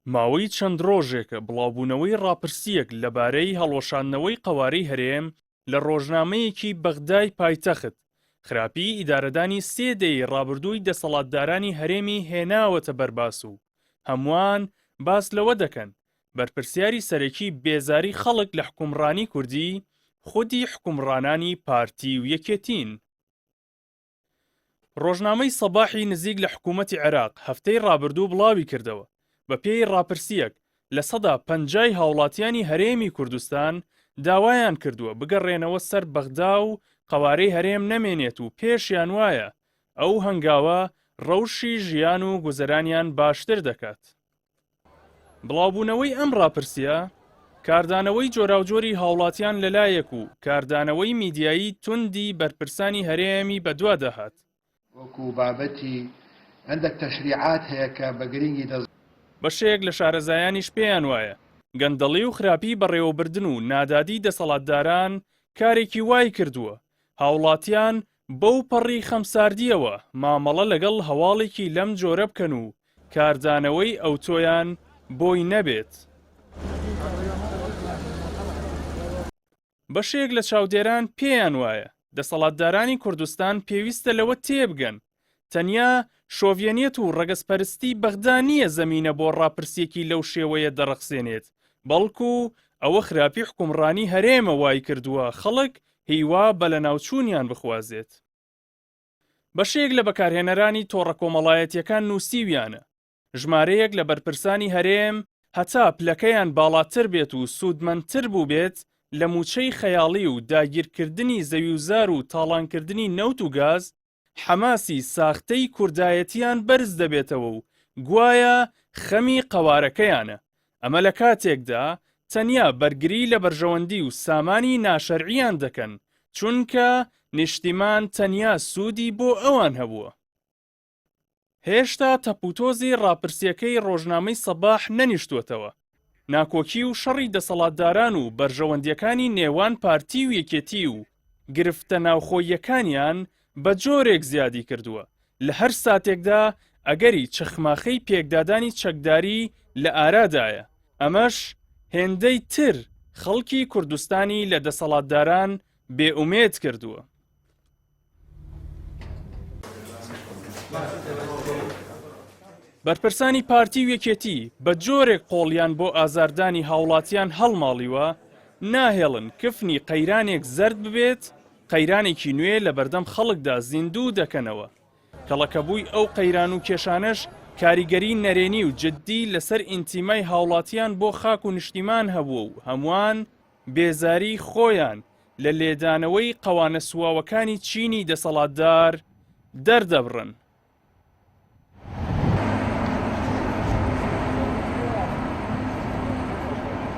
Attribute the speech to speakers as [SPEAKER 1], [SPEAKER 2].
[SPEAKER 1] ماوەی چەند ڕۆژێکە بڵاوبوونەوەی ڕاپرسیەک لەبارەی هەڵوەشاندنەوەی قەوارەی هەرێم لە ڕۆژنامەیەکی بەغدای پایتەخت خراپی ئیدارەدانی 3 دەی ڕابردووی دەسەڵاتدارانی هەرێمی هێناوەتە بەرباس و هەمووان باس لەوە دەکەن بەرپرسیاری سەرەکی بێزاری خەڵک لە حکومڕانی کوردی خودی حکومڕانانی پارتی و یەکێتین. ڕۆژنامەی سەباحی نزیک لە حکوومەتی عێراق هەفتەی ڕابردوو بڵاوی کردەوە بە پێی ڕاپرسیەک لە 50 هاوڵاتیانی هەرێمی کوردستان داوایان کردووە بگەڕێنەوە سەر بەغدا و قەوارەی هەرێم نەمێنێت و پێشیان وایە ئەو هەنگاوە ڕەوشی ژیان و گوزەرانیان باشتر دەکات. بڵاوبوونەوەی ئەم ڕاپرسیە کاردانەوەی جۆراوجۆری هاوڵاتیان لەلایەک و کاردانەوەی میدیایی توندی بەرپرسانی هەرێمی بەدوا دەهات.
[SPEAKER 2] وەکو بابەتی عندك تشریعات هەیە کە بە گرنگی
[SPEAKER 1] بەشێک لە شارەزایانیش پێیان وایە گەندەڵی و خراپی بەڕێوەبردن و نادادی دەسەڵاتداران کارێکی وای کردووە هاوڵاتیان بەو پەڕی خەمساردیەوە مامەڵە لەگەڵ هەواڵێکی لەم جۆرە بکەن و کاردانەوەی ئەوتۆیان بۆی نەبێت. بەشێک لە چاودێران پێیان وایە دەسەڵاتدارانی کوردستان پێویستە لەوە تێبگەن تەنیا شۆڤێنێت و ڕەگەزپەرستی بەغدا نییە زەمینە بۆ ڕاپرسیەکی لەو شێوەیە دەڕەخسێنێت بەڵکو ئەوە خراپی حکومڕانی هەرێمە وای کردووە خەڵک هیوا بە لە ناوچوونیان بخوازێت. بەشێک لە بەکارهێنەرانی تۆڕە کۆمەڵایەتیەکان نووسیویانە ژمارەیەک لە بەرپرسانی هەرێم هەتا پلەکەیان باڵاتر بێت و سوودمەندتر بوو بێت لە موچەی خەیاڵی و داگیرکردنی زەویوزار و تاڵانکردنی نەوت و گاز حەماسی ساختەی کوردایەتیان بەرز دەبێتەوە و گوایە خەمی قەوارەکەیانە. ئەمە لە کاتێکدا تەنیا بەرگری لە بەرژەوەندی و سامانی ناشەرعیان دەکەن چونکە نیشتیمان تەنیا سوودی بۆ ئەوان هەبووە. هێشتا تەپوتۆزی ڕاپرسیەکەی ڕۆژنامەی سەباح نەنیشتووەتەوە. ناکۆکی و شەڕی دەسەڵاتداران و بەرژەوەندیەکانی نێوان پارتی و یەکێتی و گرفتە ناوخۆیەکانیان بە جۆرێک زیادی کردووە لە هەر ساتێکدا ئەگەری چەخماخەی پێکدادانی چەکداری لە ئارادایە. ئەمەش هێندەی تر خەڵکی کوردستانی لە دەسەڵاتداران بێئومێد کردووە. بەرپرسانی پارتی و یەکێتی بە جۆرێک قۆڵیان بۆ ئازاردانی هاوڵاتیان هەڵماڵیوە ناهێڵن کفنی قەیرانێک زەرد ببێت قەیرانێکی نوێ لە بەردەم خەڵکدا زیندوو دەکەنەوە. کەڵەکەبووی ئەو قەیران و کێشانەش کاریگەری نەرێنی و جددی لەسەر ئینتیمای هاوڵاتیان بۆ خاک و نیشتیمان هەبووە و هەمووان بێزاری خۆیان لە لێدانەوەی قەوانە سواوەکانی چینی دەسەڵاتدار دەردەبڕن.